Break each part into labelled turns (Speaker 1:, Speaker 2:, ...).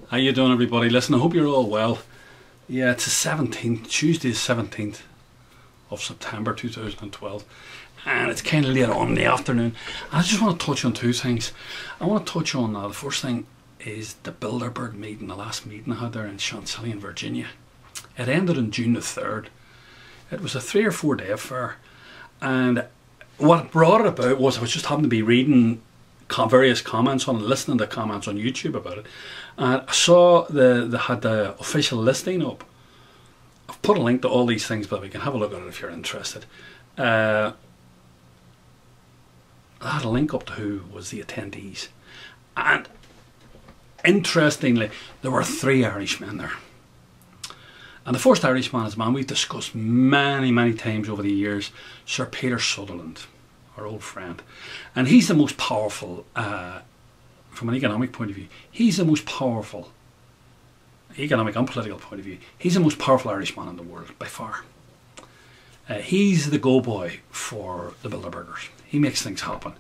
Speaker 1: How you doing, everybody? Listen, I hope you're all well. Yeah, it's the 17th, Tuesday the 17th of September 2012, and it's kind of late on in the afternoon. I just want to touch on two things. I want to touch on the first thing is the Bilderberg meeting, the last meeting I had there in Chantilly in Virginia. It ended on June the 3rd. It was a 3 or 4 day affair, and what brought it about was I was just happened to be reading various comments on it, listening to comments on YouTube about it, and I saw they had the official listing up. I've put a link to all these things, but we can have a look at it if you're interested. I had a link up to who was the attendees, and interestingly there were 3 Irishmen there. And the first Irishman is a man we've discussed many times over the years, Sir Peter Sutherland, our old friend. And he's the most powerful, from an economic point of view, he's the most powerful, economic and political point of view, he's the most powerful Irishman in the world, by far. He's the go-boy for the Bilderbergers. He makes things happen.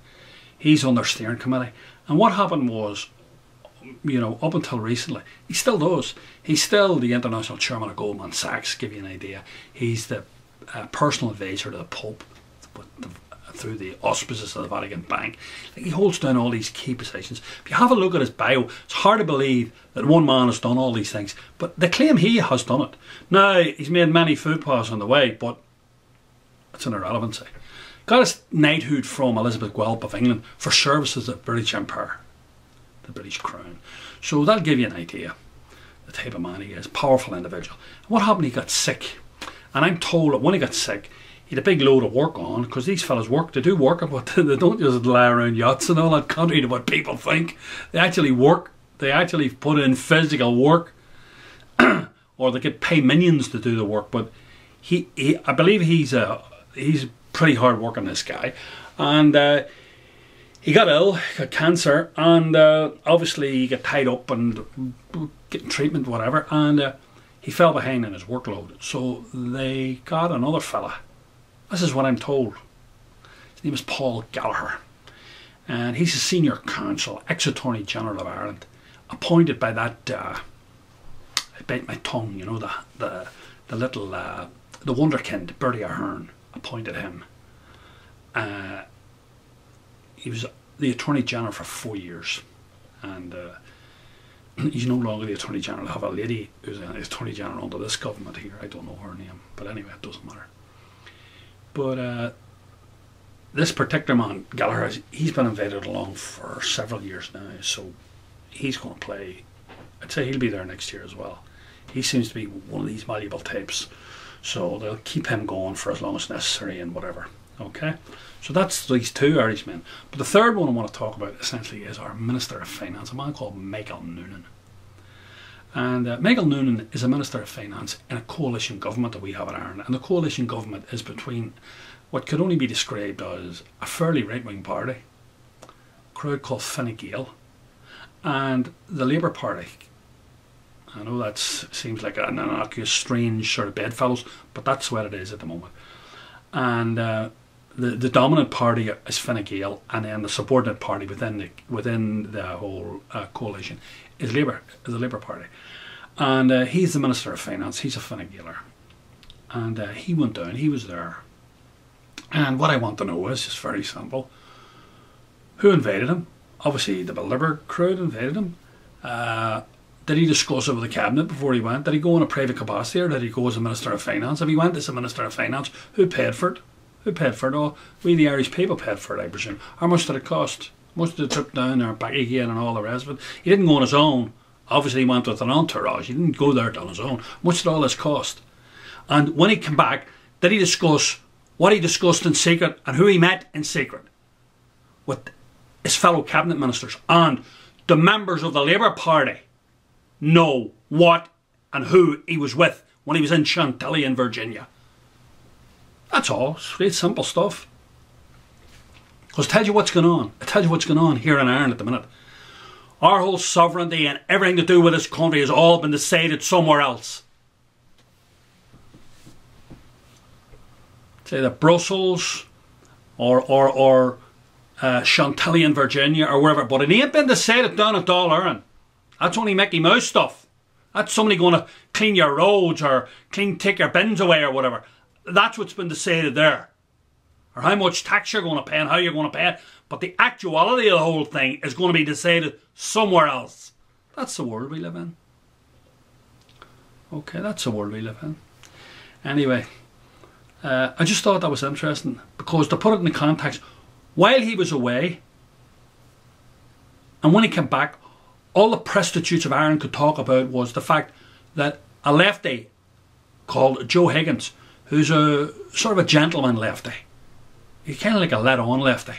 Speaker 1: He's on their steering committee. And what happened was, you know, up until recently, he still does. He's still the international chairman of Goldman Sachs, to give you an idea. He's the personal advisor to the Pope through the auspices of the Vatican Bank. Like, he holds down all these key positions. If you have a look at his bio, it's hard to believe that one man has done all these things, but they claim he has done it. Now, he's made many food paws on the way, but it's an irrelevancy. Got his knighthood from Elizabeth Guelph of England for services to the British Empire, the British Crown. So that'll give you an idea the type of man he is, powerful individual. And what happened? He got sick, and I'm told that when he got sick, he had a big load of work on, because these fellas work, they do work, but they don't just lie around yachts and all that, contrary to what people think. They actually work, they actually put in physical work, or they get pay minions to do the work. But I believe he's pretty hard working, this guy, and he got ill, got cancer, and obviously he got tied up and getting treatment, whatever, and he fell behind in his workload. So they got another fella. This is what I'm told. His name is Paul Gallagher, and he's a senior counsel, ex-Attorney General of Ireland, appointed by that, I bite my tongue, you know, the little, the wonderkind, Bertie Ahern, appointed him. He was the Attorney General for 4 years, and he's no longer the Attorney General. I have a lady who's the Attorney General under this government here. I don't know her name, but anyway, it doesn't matter. But this particular man, Gallagher, he's been invited along for several years now, so he's going to play. I'd say he'll be there next year as well. He seems to be one of these valuable types, so they'll keep him going for as long as necessary and whatever. Okay, so that's these 2 Irishmen. But the third one I want to talk about essentially is our Minister of Finance, a man called Michael Noonan. And Michael Noonan is a Minister of Finance in a coalition government that we have in Ireland. And the coalition government is between what could only be described as a fairly right-wing party, a crowd called Fine Gael, and the Labour Party. I know that seems like an innocuous, strange sort of bedfellows, but that's what it is at the moment. And the dominant party is Fine Gael, and then the subordinate party within the whole coalition is the Labour Party. And he's the Minister of Finance. He's a Fine Gaeler, and he went down. He was there. And what I want to know is just very simple: who invited him? Obviously, the Bilderberg crowd invited him. Did he discuss it with the cabinet before he went? Did he go in a private capacity, or did he go as a Minister of Finance? If he went as a Minister of Finance, who paid for it? Who paid for it? Oh, we the Irish people paid for it, I presume. How much did it cost? How much did the trip down there, back again, and all the rest of it? He didn't go on his own. Obviously, he went with an entourage. He didn't go there on his own. How much did all this cost? And when he came back, did he discuss what he discussed in secret and who he met in secret with his fellow cabinet ministers? And the members of the Labour Party know what and who he was with when he was in Chantilly in Virginia. That's all. It's great simple stuff. Because I tell you what's going on. I tell you what's going on here in Ireland at the minute. Our whole sovereignty and everything to do with this country has all been decided somewhere else. Say that Brussels or Chantilly in Virginia or wherever, but it ain't been decided down at Dáil Éireann. That's only Mickey Mouse stuff. That's somebody going to clean your roads or take your bins away or whatever. That's what's been decided there. Or how much tax you're going to pay and how you're going to pay it. But the actuality of the whole thing is going to be decided somewhere else. That's the world we live in. Okay, that's the world we live in. Anyway, I just thought that was interesting because to put it in the context, while he was away and when he came back, all the prostitutes of Ireland could talk about was the fact that a lefty called Joe Higgins, who's a sort of a gentleman lefty, he's kind of like a let-on lefty.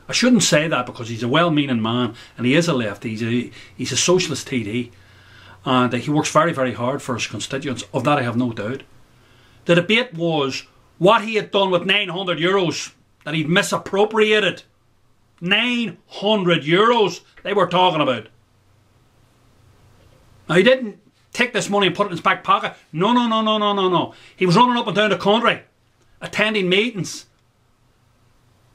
Speaker 1: I shouldn't say that because he's a well-meaning man and he is a lefty. He's a socialist TD and he works very, very hard for his constituents. Of that I have no doubt. The debate was what he had done with €900 that he'd misappropriated. €900 they were talking about. Now he didn't take this money and put it in his back pocket. No. He was running up and down the country, attending meetings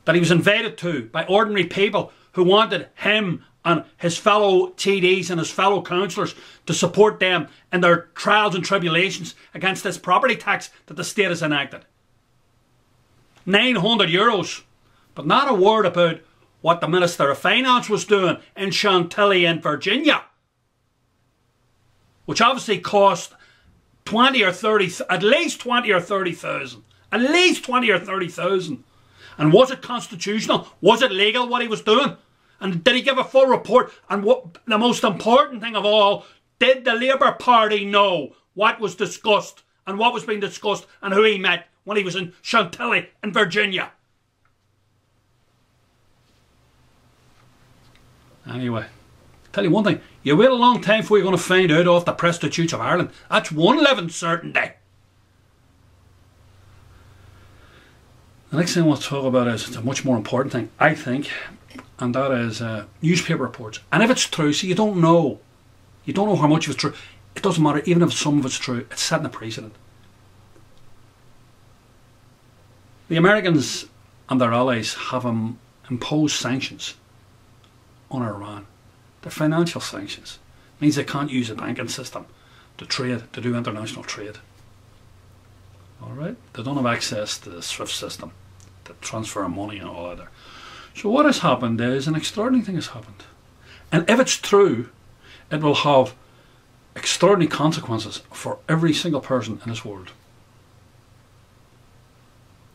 Speaker 1: that he was invited to by ordinary people who wanted him and his fellow TDs and his fellow councillors to support them in their trials and tribulations against this property tax that the state has enacted. €900. But not a word about what the Minister of Finance was doing in Chantilly in Virginia, which obviously cost 20 or 30, at least 20 or 30,000. At least 20 or 30,000. And was it constitutional? Was it legal what he was doing? And did he give a full report? And what the most important thing of all, did the Labour Party know what was discussed and what was being discussed and who he met when he was in Chantilly in Virginia? Anyway, tell you one thing, you wait a long time before you're going to find out off the prostitutes of Ireland. That's one living certainty. The next thing I want to talk about is a much more important thing, I think, and that is newspaper reports. And if it's true, see, you don't know how much of it's true. It doesn't matter, even if some of it's true, it's setting a precedent. The Americans and their allies have imposed sanctions on Iran. They're financial sanctions. It means they can't use the banking system to trade, to do international trade. Alright? They don't have access to the SWIFT system to transfer money and all that there. So what has happened is an extraordinary thing has happened. And if it's true, it will have extraordinary consequences for every single person in this world.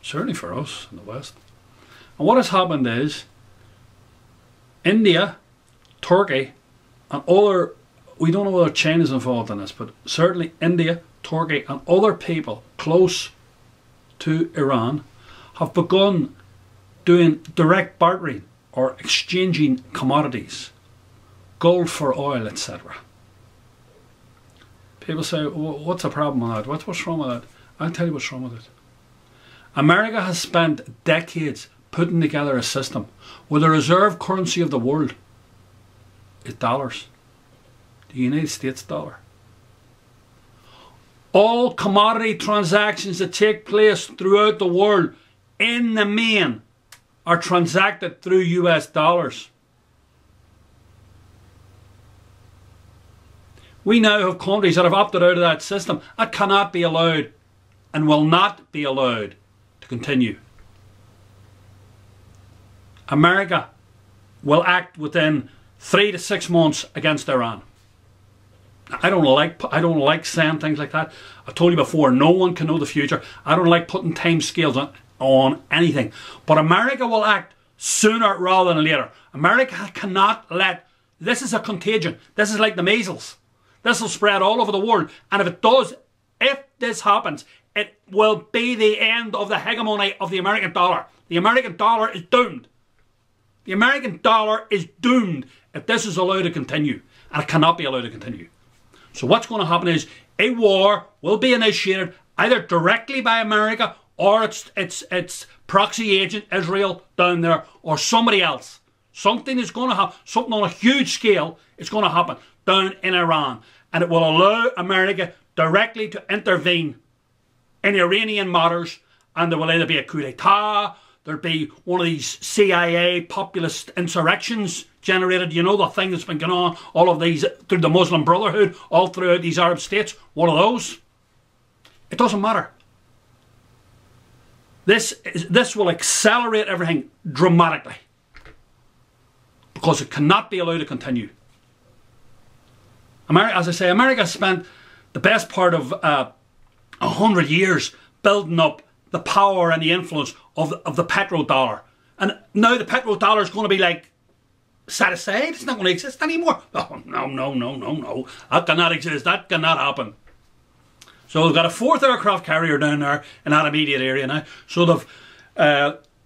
Speaker 1: Certainly for us in the West. And what has happened is India, Turkey, and other, we don't know whether China's involved in this, but certainly India, Turkey, and other people close to Iran have begun doing direct bartering or exchanging commodities, gold for oil, etc. People say, well, what's the problem with that? What's wrong with that? I'll tell you what's wrong with it. America has spent decades putting together a system where the reserve currency of the world is dollars. The United States dollar. All commodity transactions that take place throughout the world in the main are transacted through US dollars. We now have countries that have opted out of that system. That cannot be allowed and will not be allowed to continue. America will act within 3 to 6 months against Iran. I don't like saying things like that. I told you before, no one can know the future. I don't like putting time scales on anything. But America will act sooner rather than later. America cannot let, this is a contagion. This is like the measles. This will spread all over the world. And if it does, if this happens, it will be the end of the hegemony of the American dollar. The American dollar is doomed. The American dollar is doomed if this is allowed to continue. And it cannot be allowed to continue. So what's going to happen is a war will be initiated either directly by America or its proxy agent Israel down there or somebody else. Something is going to happen, something on a huge scale is going to happen down in Iran, and it will allow America directly to intervene in Iranian matters, and there will either be a coup d'etat, there'll be one of these CIA populist insurrections generated, you know, the thing that's been going on, all of these, through the Muslim Brotherhood, all throughout these Arab states, one of those. It doesn't matter. This will accelerate everything dramatically, because it cannot be allowed to continue. America, as I say, America spent the best part of 100 years building up the power and the influence of the petrodollar. And now the petrodollar is going to be like set aside. It's not going to exist anymore. Oh, no. That cannot exist. That cannot happen. So they've got a 4th aircraft carrier down there in that immediate area now. So they've,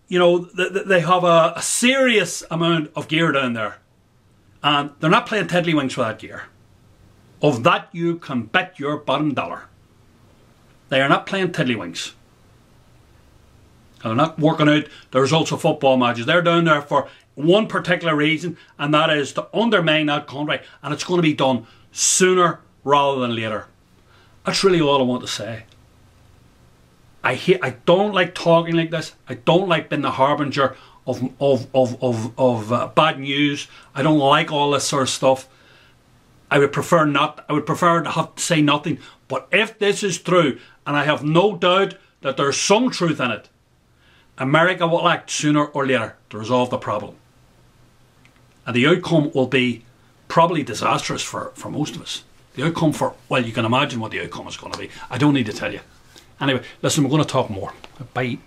Speaker 1: you know, they have a serious amount of gear down there. And they're not playing tiddlywinks with that gear. Of that you can bet your bottom dollar. They are not playing tiddlywinks. And they're not working out the results of football matches. They're down there for one particular reason, and that is to undermine that country. And it's going to be done sooner rather than later. That's really all I want to say. I don't like talking like this. I don't like being the harbinger of bad news. I don't like all this sort of stuff. I would prefer not. I would prefer to have to say nothing. But if this is true, and I have no doubt that there's some truth in it, America will act sooner or later to resolve the problem. And the outcome will be probably disastrous for most of us. The outcome for, well, you can imagine what the outcome is going to be. I don't need to tell you. Anyway, listen, we're going to talk more. Bye.